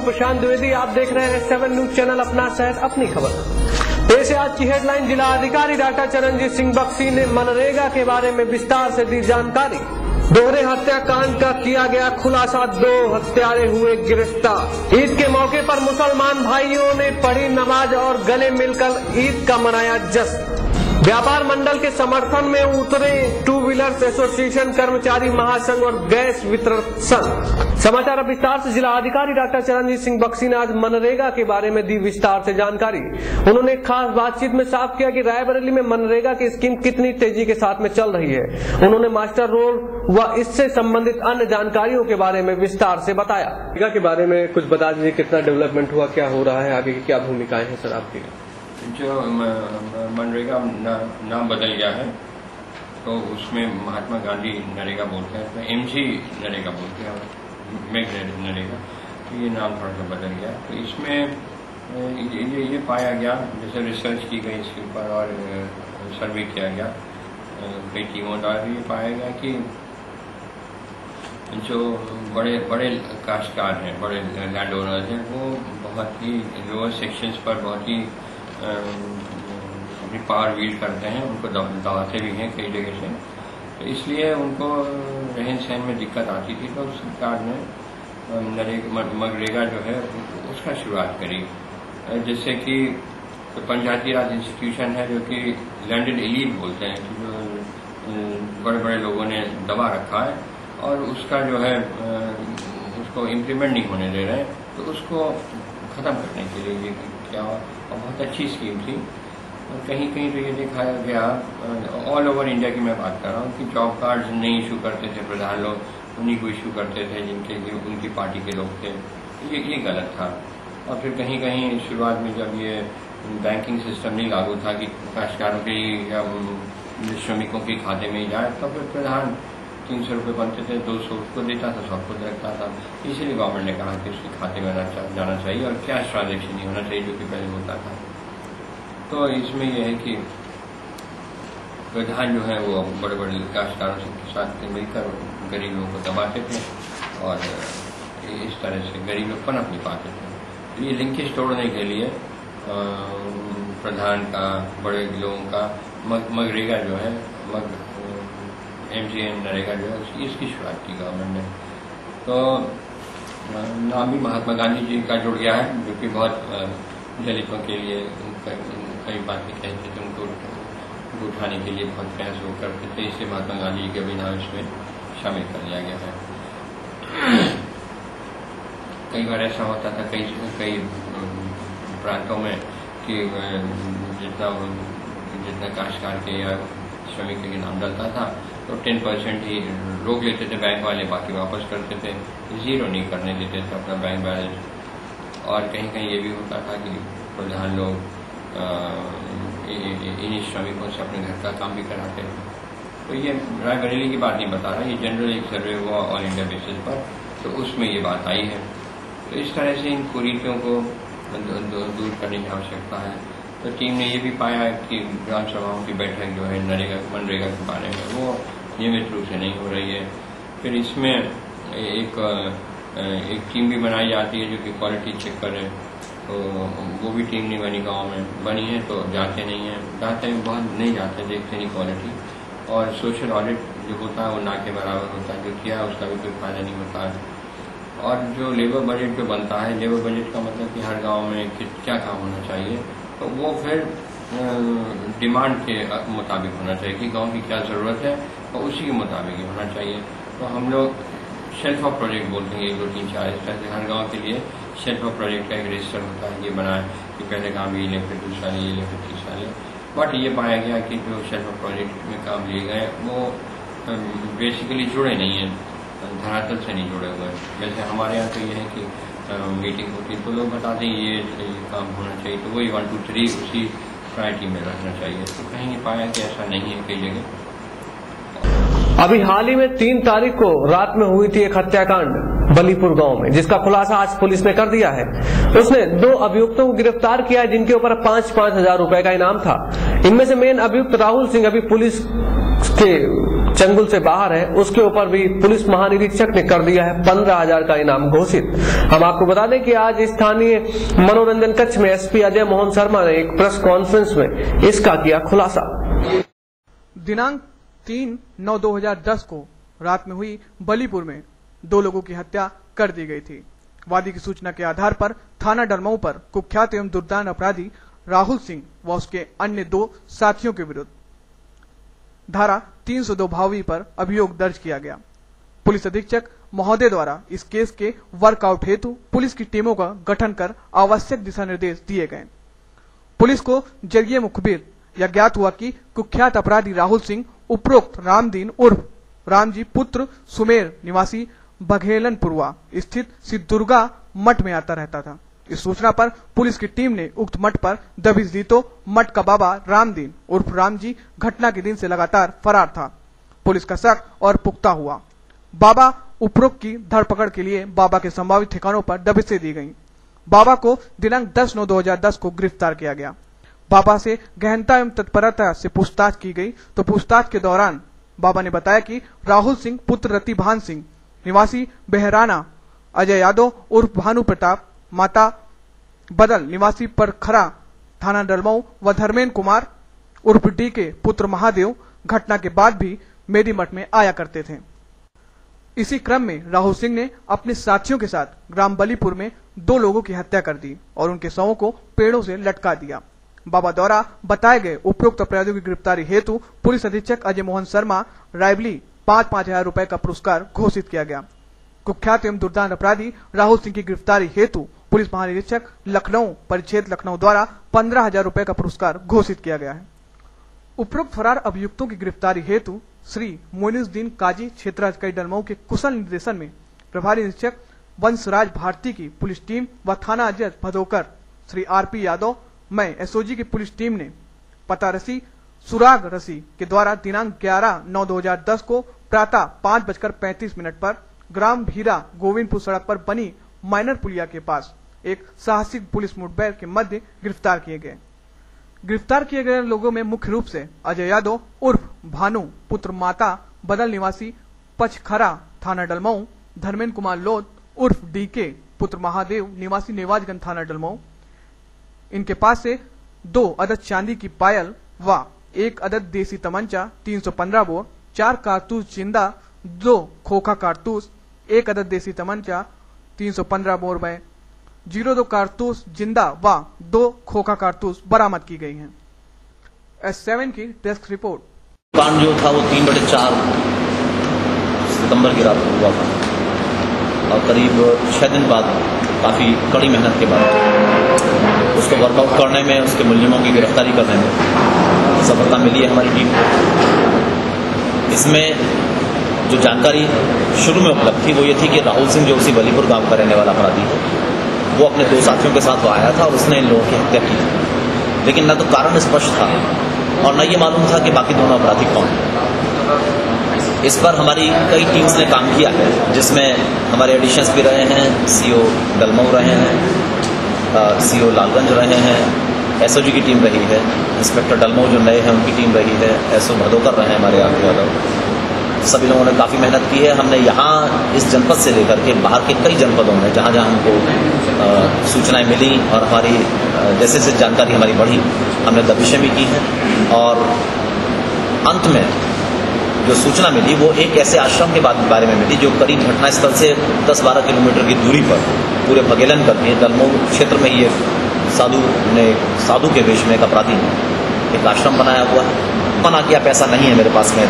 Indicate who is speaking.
Speaker 1: प्रशांत द्विवेदी, आप देख रहे हैं 7 न्यूज चैनल, अपना शहर अपनी खबर। पेश है आज की हेडलाइन। जिला अधिकारी डॉक्टर चरणजीत सिंह बख्शी ने मनरेगा के बारे में विस्तार से दी जानकारी। दोहरे हत्याकांड का किया गया खुलासा, 2 हत्यारे हुए गिरफ्तार। ईद के मौके पर मुसलमान भाइयों ने पढ़ी नमाज और गले मिलकर ईद का मनाया जश्न। व्यापार मंडल के समर्थन में उतरे टू व्हीलर्स एसोसिएशन, कर्मचारी महासंघ और गैस वितरक संघ। समाचार अब विस्तार से। जिला अधिकारी डॉक्टर चरणजीत सिंह बख्शी ने आज मनरेगा के बारे में दी विस्तार से जानकारी। उन्होंने खास बातचीत में साफ किया कि रायबरेली में मनरेगा की स्कीम कितनी तेजी के साथ में चल रही है। उन्होंने मास्टर रोल व इससे संबंधित अन्य जानकारियों के बारे में विस्तार से बताया। मनरेगा के बारे में कुछ बता दीजिए, कितना डेवलपमेंट हुआ, क्या हो रहा है, आगे की क्या भूमिकाएं हैं सर आपकी?
Speaker 2: जो मनरेगा नाम बदल गया है तो उसमें महात्मा गांधी नरेगा बोलते हैं, तो एमजी नरेगा बोलते हैं, मेक नरेगा, तो ये नाम थोड़ा सा बदल गया। तो इसमें ये पाया गया, जैसे रिसर्च की गई इसके ऊपर और सर्वे किया गया कई टीमों द्वारा, ये पाया गया कि जो बड़े बड़े काश्तकार हैं, बड़े लैंड ओनर्स हैं, वो बहुत ही लोअर सेक्शंस पर बहुत ही अपनी पावर वील करते हैं, उनको दबाते भी हैं कई जगह से, तो इसलिए उनको रहन सहन में दिक्कत आती थी। तो सरकार ने मनरेगा जो है उसका शुरुआत करी, जिससे कि तो पंचायती राज इंस्टीट्यूशन है जो कि लैंडेड एलीट बोलते हैं, कि जो बड़े बड़े लोगों ने दबा रखा है और उसका जो है उसको इम्प्लीमेंट नहीं होने दे रहे, तो उसको खत्म करने के लिए ये क्या बहुत अच्छी स्कीम थी। और कहीं कहीं तो ये देखा गया, ऑल ओवर इंडिया की मैं बात कर रहा हूँ, कि जॉब कार्ड नहीं इशू करते थे प्रधान लोग, उन्हीं को इशू करते थे जिनके उनकी पार्टी के लोग थे। ये गलत था। और फिर कहीं कहीं शुरुआत में जब ये बैंकिंग सिस्टम नहीं लागू था कि काश्तकारों के या श्रमिकों के खाते में ही जाए, तो फिर प्रधान 300 रुपये बनते थे, 200 उसको देता था, 100 खुद रखता था। इसीलिए गवर्नमेंट ने कहा कि उसके खाते में जाना चाहिए और कैश ट्रांजेक्शन नहीं होना चाहिए, जो कि पहले होता था। तो इसमें यह है कि प्रधान जो है वो बड़े बड़े काश्तकारों के साथ मिलकर गरीबों को दबाते थे और इस तरह से गरीब लोग पनप नहीं पाते थे। ये लिंकेज तोड़ने के लिए प्रधान का, बड़े लोगों का मनरेगा जो है, एमजीएन नरेगा जो है, इसकी शुरुआत की गवर्नमेंट ने। तो नाम भी महात्मा गांधी जी का जुड़ गया है, जो कि बहुत दलितों के लिए कई बातें कहते थे, उनको उठाने के लिए बहुत प्रयास वो करते थे, इससे महात्मा गांधी जी के भी नाम इसमें शामिल कर लिया गया है। कई बार ऐसा होता था कई प्रांतों में कि जितना काश्तकार के या श्रमिक के नाम डलता था तो 10% ही रोक लेते थे बैंक वाले, बाकी वापस करते थे, 0 नहीं करने देते थे अपना बैंक बैलेंस। और कहीं कहीं ये भी होता था कि प्रधान लोग इन्हीं श्रमिकों से अपने घर का काम भी कराते थे। तो ये रायबरेली की बात नहीं बता रहा, ये जनरल एक सर्वे हुआ ऑल इंडिया बेसिस पर, तो उसमें ये बात आई है। तो इस तरह से इन कुरीतियों को दूर करने की आवश्यकता है। तो टीम ने ये भी पाया कि ग्राम सभाओं की बैठक जो है मनरेगा के बारे में वो नियमित रूप से नहीं हो रही है। फिर इसमें एक टीम भी बनाई जाती है जो कि क्वालिटी चेक करे, तो वो भी टीम नहीं बनी, गांव में बनी है तो जाते नहीं हैं, जाते हैं बहुत नहीं जाते, देखते नहीं क्वालिटी। और सोशल ऑडिट जो होता है वो ना के बराबर होता है, जो किया उसका भी कोई फायदा नहीं होता है। और जो लेबर बजट जो बनता है, लेबर बजट का मतलब कि हर गाँव में क्या काम होना चाहिए, तो वो फिर डिमांड के मुताबिक होना चाहिए कि गांव की क्या ज़रूरत है और उसी के मुताबिक ही होना चाहिए। तो हम लोग शेल्फ ऑफ प्रोजेक्ट बोलते हैं, 1, 2, 3, 4 इस तरह से हर गांव के लिए शेल्फ ऑफ प्रोजेक्ट का एक रजिस्टर होता है, ये बनाए कि पहले काम ये ले, फिर दूसरा ले, ये ले, फिर तीसरा ले। बट ये पाया गया कि जो शेल्फ ऑफ प्रोजेक्ट में काम लिए गए वो बेसिकली जुड़े नहीं हैं, धरातल से नहीं जुड़े हुए। जैसे हमारे यहाँ तो ये है कि मीटिंग होती तो लोग बताते हैं ये काम होना चाहिए, तो वही 1, 2, 3 उसी प्रायोरिटी में रखना चाहिए। तो कहीं नहीं पाया कि ऐसा नहीं है कई जगह।
Speaker 1: अभी हाल ही में 3 तारीख को रात में हुई थी एक हत्याकांड बलीपुर गांव में, जिसका खुलासा आज पुलिस ने कर दिया है। उसने 2 अभियुक्तों को गिरफ्तार किया है, जिनके ऊपर 5,000 रुपए का इनाम था। इनमें से मेन अभियुक्त राहुल सिंह अभी पुलिस के चंगुल से बाहर है, उसके ऊपर भी पुलिस महानिरीक्षक ने कर दिया है 15,000 का इनाम घोषित। हम आपको बता दें कि आज स्थानीय मनोरंजन कक्ष में एसपी अजय मोहन शर्मा ने एक प्रेस कॉन्फ्रेंस में इसका किया खुलासा।
Speaker 3: दिनांक 3/9/2010 को रात में हुई बलीपुर में 2 लोगों की हत्या कर दी गई थी। वादी की सूचना के आधार पर थाना डलमऊ पर कुख्यात एवं दुर्दांत अपराधी राहुल सिंह व उसके अन्य 2 साथियों के विरुद्ध धारा 302 भावी पर अभियोग दर्ज किया गया। पुलिस अधीक्षक महोदय द्वारा इस केस के वर्कआउट हेतु पुलिस की टीमों का गठन कर आवश्यक दिशा निर्देश दिए गए। पुलिस को जरिए मुखबिर यह ज्ञात हुआ कि कुख्यात अपराधी राहुल सिंह उपरोक्त रामदीन उर्फ रामजी पुत्र सुमेर निवासी बघेलनपुरवा स्थित श्री दुर्गा मठ में आता रहता था। इस सूचना पर पुलिस की टीम ने उक्त मठ पर दबिश दी तो मठ का बाबा रामदीन उर्फ रामजी घटना के दिन से लगातार फरार था। पुलिस का शक और पुख्ता हुआ। बाबा उपरोक्त की धरपकड़ के लिए बाबा के संभावित ठिकानों पर दबिशें दी गईं। बाबा को दिनांक 10/9/2010 को गिरफ्तार किया गया। बाबा से गहनता एवं तत्परता से पूछताछ की गई तो पूछताछ के दौरान बाबा ने बताया कि राहुल सिंह पुत्र रतिभान सिंह निवासी बहराना, अजय यादव उर्फ भानु प्रताप, माता बदल निवासी परखरा थाना डलमऊ व धर्मेंद्र कुमार उर्फ डी के पुत्र महादेव घटना के बाद भी मेरी मठ में आया करते थे। इसी क्रम में राहुल सिंह ने अपने साथियों के साथ ग्राम बलीपुर में 2 लोगों की हत्या कर दी और उनके शवों को पेड़ों से लटका दिया। बाबा द्वारा बताए गए उपरोक्त अपराधियों की गिरफ्तारी हेतु पुलिस अधीक्षक अजय मोहन शर्मा रायबली 5,000 रुपए का पुरस्कार घोषित किया गया। कुख्यात एवं दुर्दांत अपराधी राहुल सिंह की गिरफ्तारी हेतु पुलिस महानिरीक्षक लखनऊ परिक्षेत्र लखनऊ द्वारा 15,000 रुपए का पुरस्कार घोषित किया गया है। उपरोक्त फरार अभियुक्तों की गिरफ्तारी हेतु श्री मोइनुद्दीन काजी क्षेत्राधिकारी डलमऊ के कुशल निर्देशन में प्रभारी निरीक्षक वंशराज भारती की पुलिस टीम व थाना अध्यक्ष भदोकर श्री आरपी यादव मैं एसओजी की पुलिस टीम ने पता रसी सुराग रसी के द्वारा दिनांक 11/9/2010 को प्रातः 5:35 पर ग्राम भीरा गोविंदपुर सड़क पर बनी माइनर पुलिया के पास एक साहसिक पुलिस मुठभेड़ के मध्य गिरफ्तार किए गए। गिरफ्तार किए गए लोगों में मुख्य रूप से अजय यादव उर्फ भानु पुत्र माता बदल निवासी पचखरा थाना डलमऊ, धर्मेंद्र कुमार लोध उर्फ डीके पुत्र महादेव निवासी नेवाजगंज थाना डलमऊ। इनके पास से 2 अदद चांदी की पायल व 1 अदद देसी तमंचा 315 बोर, 4 कारतूस जिंदा, 2 खोखा कारतूस, 1 अदद देसी तमंचा 315 बोर में 02 कारतूस जिंदा व 2 खोखा कारतूस बरामद की गई हैं। S7 की डेस्क रिपोर्ट।
Speaker 4: कांड जो था वो 3/4 सितंबर की रात को हुआ था और करीब 6 दिन बाद काफ़ी कड़ी मेहनत के बाद उसको वर्कआउट करने में, उसके मुलजिमों की गिरफ्तारी करने में सफलता मिली है हमारी टीम को। इसमें जो जानकारी शुरू में उपलब्ध थी वो ये थी कि राहुल सिंह जो उसी बलीपुर गांव का रहने वाला अपराधी है, वो अपने 2 साथियों के साथ वो आया था और उसने इन लोगों की हत्या की थी। लेकिन न तो कारण स्पष्ट था और न ये मालूम था कि बाकी दोनों अपराधी कौन हैं। इस पर हमारी कई टीम्स ने काम किया है, जिसमें हमारे एडिशंस भी रहे हैं, सीओ डलमऊ रहे हैं, सीओ लालगंज रहे हैं, एसओजी की टीम रही है, इंस्पेक्टर डलमऊ जो नए हैं उनकी टीम रही है, एसओ भदोकर रहे हैं हमारे आगे यादव। सभी लोगों ने काफ़ी मेहनत की है। हमने यहाँ इस जनपद से लेकर के बाहर के कई जनपदों में जहाँ जहाँ हमको सूचनाएं मिली और हमारी जैसे जैसे जानकारी हमारी बढ़ी, हमने दबिशें भी की हैं और अंत में जो सूचना मिली वो एक ऐसे आश्रम के बारे में मिली जो करीब घटनास्थल से 10-12 किलोमीटर की दूरी पर पूरे भगेलन करके डलमऊ क्षेत्र में ही साधु के वेश में एक अपराधी ने एक आश्रम बनाया हुआ है। मना किया पैसा नहीं है मेरे पास में।